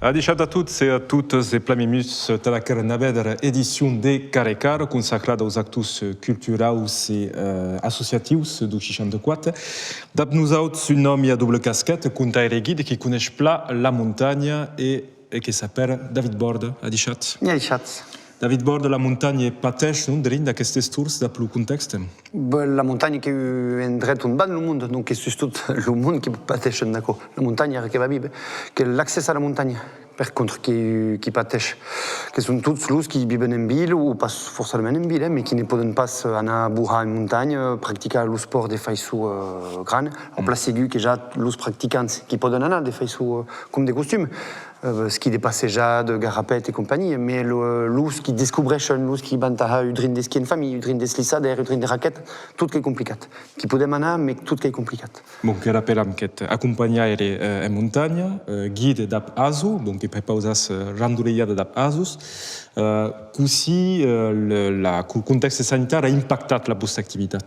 Adicat a tutti e a tutte e plamimus de la carnavedra edition de Carecar, consacrada aos actos culturals e associativos do 64. Dap nous autres un homme à double casquette, contaire guide, qui connaît plat la montagne et qui s'appelle David Borde. Adicat. Adicat. David Borde, la montagne pateix, non, drin d'aquestes tours, dap lo context? La montagne qui est un dret un ban le monde, donc c'est tout le monde qui pateix, d'accord. La montagne qui va vivre, que l'accès à la montagne, par contre, qui pateix, que sont tous los qui vivent en ville ou pas forcément en ville, mais qui ne peuvent pas aller à bourrer en montagne, pratiquer le sport des faisceaux grands. En place aigu, que déjà los pratiquants qui peuvent aller des faisceaux comme des costumes. Ski de passejade, garapet et compagnie, mais l'ous qui découvrent, l'ous qui bantaha udrin des ski en famille, udrin des lissader, udrin des raquettes, tout qui est compliqué. Qui peut demander, mais tout qui est compliqué. Bon, que rappellam que accompagnaire en montagne, guide d'ap azu, bon, qui prepausas randoureiada d'ap azus, qu'aussi le contexte sanitaire a impacté la vostra activité.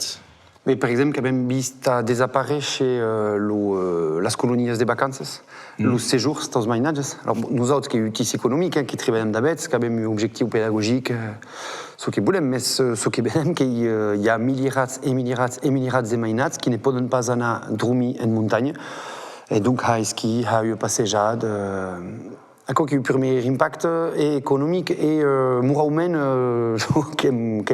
Mais par exemple, quand même, vista disparaître chez les colonies de vacances, les séjours, les mainages. Alors, nous autres qui utilisons économique, qui travaillons d'abord, qui avons un objectif pédagogique, ce qui est bon, mais ce qui est bien, qu'il y a milliards et milliards et milliards de mainages qui ne peuvent pas aller dormir en montagne. Et donc, il y a ski, il y a passejade. Ecco che il primo impatto è economico e moralmente che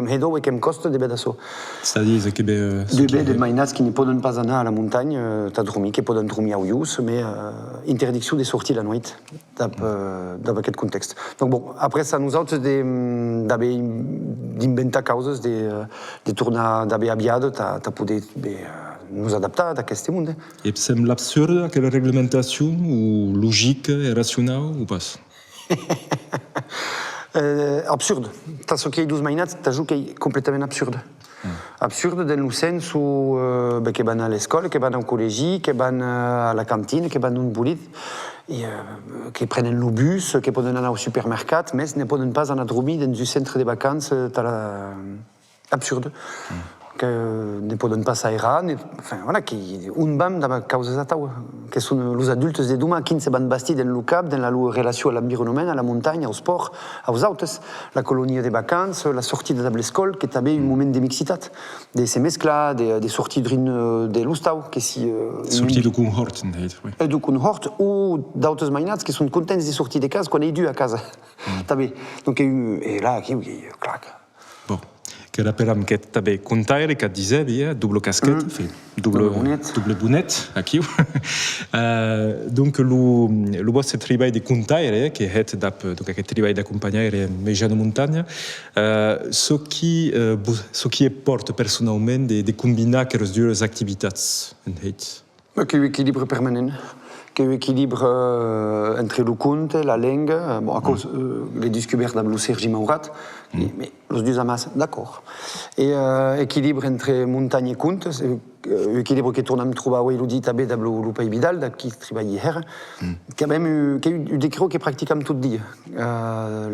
hedo e che costa di bedasso. C'est-à-dire que des mainats qui ne peuvent pas aller à la montagne, t'as dormi, qui peuvent dormir au yus, mais interdiction des sorties la nuit dans quel contexte. Donc bon, après ça nous autres d'inventer causes, de tourner d'aller aviado, t'as pu nous adapter à ce monde. Et semble absurde quelle réglementation ou logique et rationnelle ou pas? Absurde. T'as ce qui est 12 mainats, t'as joué qui est complètement absurde. Absurde dans le sens où qui van à l'école, qui van au collège, qui van à la cantine, qui van au boulot, qui prennent le bus, qui peuvent aller au supermarché, mais ne peuvent pas aller dormir dans un centre de vacances absurde. Que ne poden pas s'aérer, enfin voilà, qui un bam dans la cause de taua, que sont les adultes de demain qui se van bastir dans le cap, dans la relation à l'environnement, à la montagne, au sport, aux autos, la colonie de vacances, la sortie de l'école, qui avait un moment de mixité, de ces mesclas, des sorties de l'ustau, qui si sorties de cohort, oui. De cohort ou d'autres mainats qui sont contents de sortir de casa quand ils sont à casa. Donc et là qui clac. Bon. Que rappellam que també contaire, que disais, double casquette, double bonnet, aquí. Donc, le vostre treball de contaire, que est donc aquest treball d'accompagnaire més de muntanya, ce qui porte personnellement de combinar aquestes dues activitats en ells. Que l'équilibre permanent. Que l'équilibre entre le conte, la langue, bon, à cause les découvertes de Sergi Maurat, mais les deux amas, d'accord. Et équilibre entre montagne et conte, équilibre que tourne à me trouver à Oueludi, Tabé, le Pays Vidal, qui travaille hier, qui a même eu des créaux qui pratiquent tout le dia. La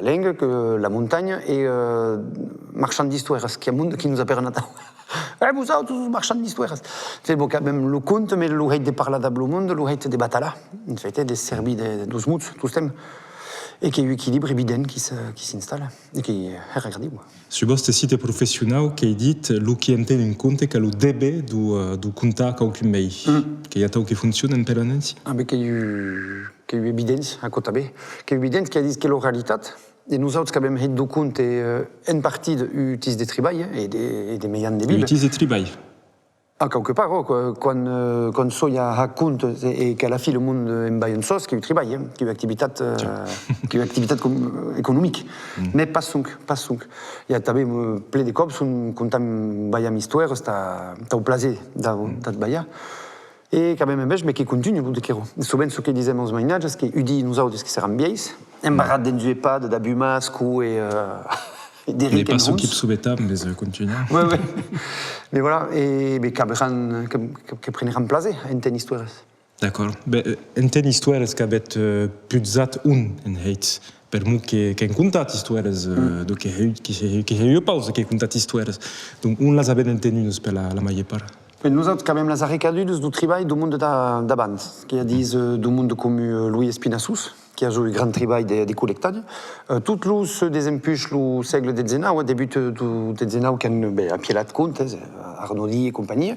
langue, la montagne et marchand d'histoire, qui nous a permis vous autres, tous marchands d'histoire. C'est bon, quand même, le conte, mais le rei de parler dans le monde, le rei de batala, en fait, de servir de 12 mots, tout ça. Et qu'il y a un équilibre évident qui s'installe et qui est regardé. Sur votre site professionnel, qui dit ce qui entend en compte que le début du contact avec le pays, qu'il y a tout qui fonctionne en permanence. Ah, mais qu'il y a eu évidence à côté, qu'il y a eu évidence qui a dit que la réalité. Et nous autres, quand même, nous compte une partie de l'utilisation des travail et des moyens de vie. L'utilisation des travail. Ah, quelque part, quand Soya raconte et qu'à la fin, le monde en baille sauce, qu'il y a eu travail, qu'il y a eu activité économique. Mais pas sunk. Il y a plein de cops, quand on baille à l'histoire, c'est au plaisir d'être baille. Et quand même, mais qui continue, le décaro. Souvent, ce que disaient aux ménages, c'est qu'ils disent, nous autres, qui seront vieilles, embarras dans du EHPAD, d'abumasque et des riques. Mais pas ceux qui sous-bétable, mais continuent. Oui. Mais voilà, et qui prennent place en telle histoire. D'accord. En telle histoire, est-ce qu'il y a plus en hate? Per moi, che contate storie, che io pausa che contate storie. Donc, on les a bien entendues per la maggior parte. Nous autres, quand même, les arrecadus du travail du monde d'abans, qui a dit du monde comme Louis Espinassus, qui a joué le grand travail des collectages. Toutes les des empuches du siècle XIX, au début du XIX, qui a pied de compte, Arnoldi et compagnie,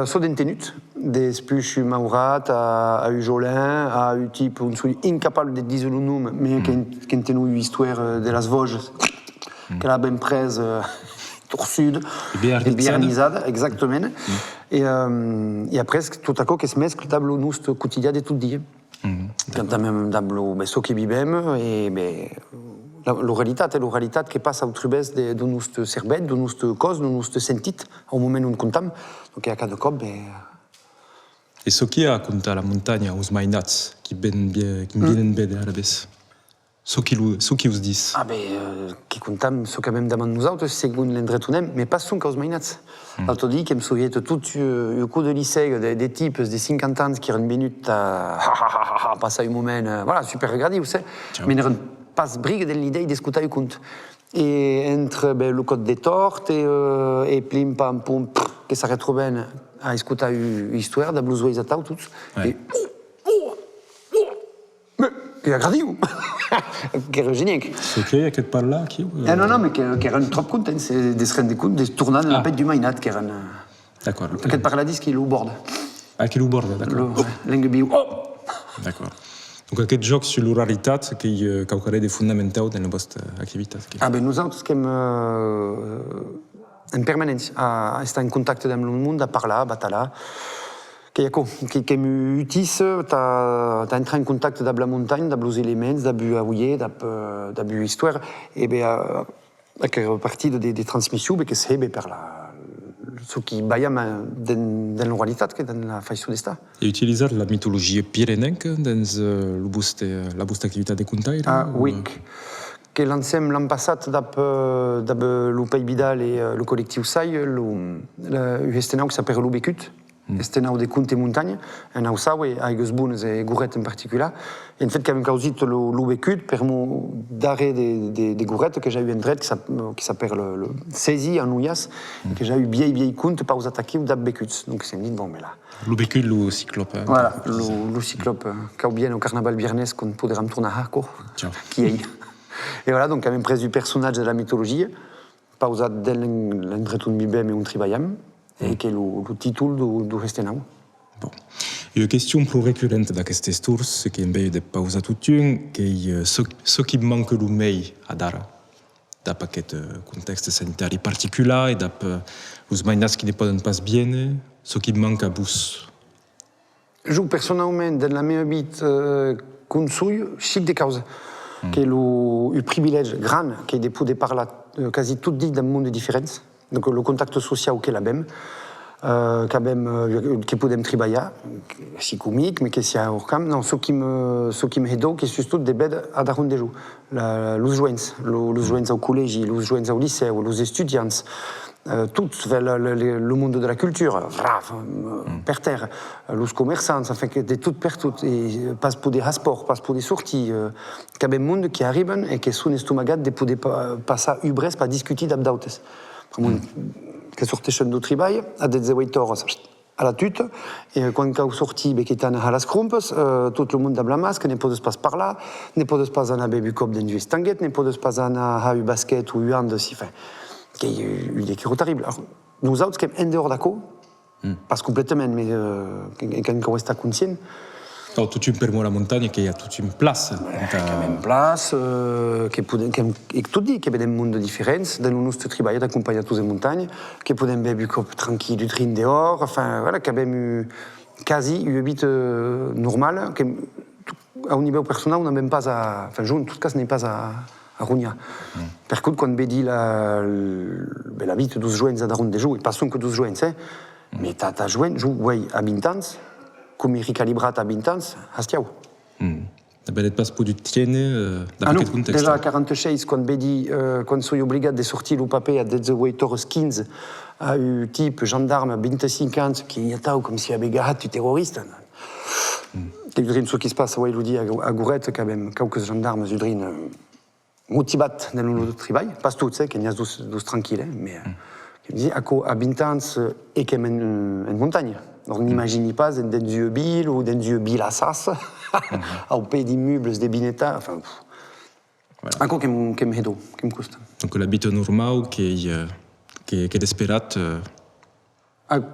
sont des tenues, des empuches Maurat, à Ujolin, à un type incapable de dire le nom, mais qui a une histoire de las Vosges, qu'elle a bien prise. Tour sud, et Biernisade, exactement. Et après, tout à coup, qui se mescle dans le quotidien de tout dia. Quand même dans le ce qui vivem, et la réalité qui passe au travers de notre cerveau, de notre cause, de notre sentit, au moment où nous comptons. Donc, il y a cada cop. Et ce qui a compté à la montagne, aux mainats, qui viennent bien à la baisse. Ce qui vous disent. Ah, qui comptam, ce quand même demande nous autres, c'est que l'endretonem, mais pas son cause mainats. L'autre dit qu'il me souvient tout le coup de lycée, des types de 50 ans qui ont une minute à passer un moment, voilà, super regardé, vous savez, mais ils n'ont pas brigue de l'idée d'écouter le compte. Et entre le code des tortes et plim pam pum, que ça retrouve à écouter l'histoire de blues et tout, et qui a gradé, qui est génial. C'est qui, il y a quelque part là qui non, mais qui est trop content, c'est des scènes d'écoute, des tournages de la pète du Mainat, qui est D'accord. Quelque part là, dit qu'il est au bord. Ah, qui est au bord, d'accord. L'engebio. D'accord. Donc, quel joc sur l'oralité qui a des fondamentaux dans votre activité? Ah, nous autres, qui en permanence, à estar en contact avec le monde, à parler, à battre. Qui utilise, t'as entré en contact avec la montagne, avec les éléments, avec l'histoire, avec l'histoire, et bien, avec partie des transmissions, que c'est par ce qui baille dans l'oralité, dans la façon d'estar. Et utiliser la mythologie pyrénéenne dans la activité des contails? Ah, oui. Que l'an passé, dans le Pays Bidal et le collectif SAI, le gestionnaire qui s'appelle l'Ubecut, gestionnaire des comptes et montagnes, en Ausau et à Aiguesbunes et Gourettes en particulier. Et en fait, quand même, quand j'ai l'Ubecut, permet d'arrêt des Gourettes que j'ai eu en droit, qui s'appelle le Saisi en Ouyas, et que j'ai eu vieille compte pas aux attaquer ou d'Abecuts. Donc, c'est dit, bon, mais là. L'Ubecut, le cyclope. Voilà, le cyclope, qui a bien au carnaval biernès qu'on peut retourner à Hako, qui est. Et voilà, donc quand même prise du personnage de la mythologie, pausa dans l'entretien de Bibem et un tribayam, et qui est le titre du Restenau. Bon. Une question plus récurrente dans cette tour, c'est qu'il y a des pauses tout une, que ce qui manque le meilleur à Dara, dans un contexte sanitaire particulier, et dans les mainas qui ne peuvent pas bien, ce qui manque à Bous. Je personnellement, dans la même vie, conseille chic des causes. Qui est le privilège grand, qui est de pouvoir parler quasi tout dit dans le monde différent. Donc le contact social qui est la même, qui peut être travailler, c'est comique, mais qui est à Orcam. Non, ce qui me aide, c'est surtout des bêtes à dar des jours. Les joints au collège, les joints au lycée, les étudiants. Tout vers le monde de la culture, per terre, les commerçants, ça fait que de tout per tout, et passe pour des rapports, passe pour des sorties, qu'il y a des monde qui arrivent et qui sont estomagats de pouvoir passer à Ubres, pas discuter d'abdautes. Qui sortent de travail, à des waiters à la tute, et quand ils sortent, qui étaient à las crumpes, tout le monde a la masque, ne peut pas passer par là, ne peut pas passer à un baby cop d'un stanguette, ne peut pas passer à un basket ou un de si fait. Qui est une équipe terrible. Alors, nous autres, qui sommes en dehors d'accord, pas complètement, mais quand on reste conscient. Donc, tout une permet la montagne, qu'il y a toute une place. Il y a une place, et tout dit, qu'il y a des mondes différents, dans notre travail d'accompagner toutes les montagnes, qui peut être un tranquille du train dehors, enfin, voilà, qu'il y a même quasi une vie normale, à un niveau personnel, on n'a même pas à. Enfin, en tout cas, ce n'est pas à Rugna. Per contre, quand on dit la vie de 12 juin à Daron des jours, et pas que 12 juin, mais ta juin, joue, oui, à 20 ans, comme il recalibrat à 20 ans, à Stiao. Ça peut être pas pour du tienne dans quel contexte. Déjà à 46, quand on dit, quand on est obligé de sortir le papier à des waiters skins, à un type gendarme à 25 ans, qui est comme si avait gagné du terroriste. Ce qui se passe, ouais, je vous dis, à Gourette, quand même, quelques gendarmes, motivés dans le travail, pas tous, qu'il y a tous tranquilles, mais À Bintans et qui en montagne. On n'imagine pas dans une ville ou dans une ville à Sas, au pays d'immeubles, des binetas, enfin... Voilà. Encore qui me coûte. Donc l'habitude normale qui est espérate.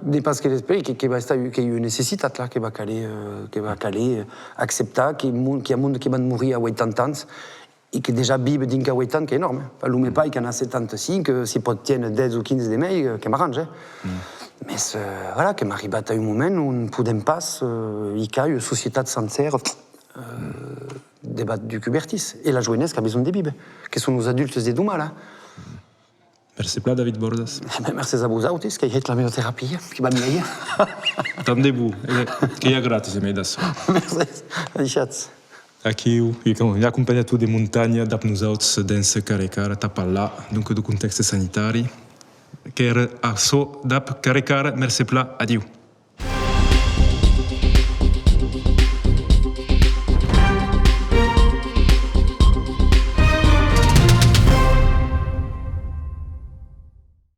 Dépasse que l'esprit, qui va estar qui une nécessité là, qui va caler, accepter qu'il y a un monde qui va mourir à 80 ans et qui déjà vive d'un 80 ans qui est énorme. L'homme pas qui en a 75, si peut tenir 10 ou 15 de mai, qui m'arrange. Mais voilà, qui m'arrive à un moment où on ne peut pas, il y a une société sincère. Débat du Cubertis. Et la jeunesse qui a besoin des bibes, qui sont nos adultes des Douma, là. Merci plein, David Bordas. Merci à vous, Autis, qui est la ménothérapie, qui va mieux. Attendez-vous, che è gratis, mi adesso. Merci, Aqui, mi accompagnato di montagne da nous dans Caricar, tapalla, donc du contexte sanitaire. Che era a so da Caricar, merci plein, adieu.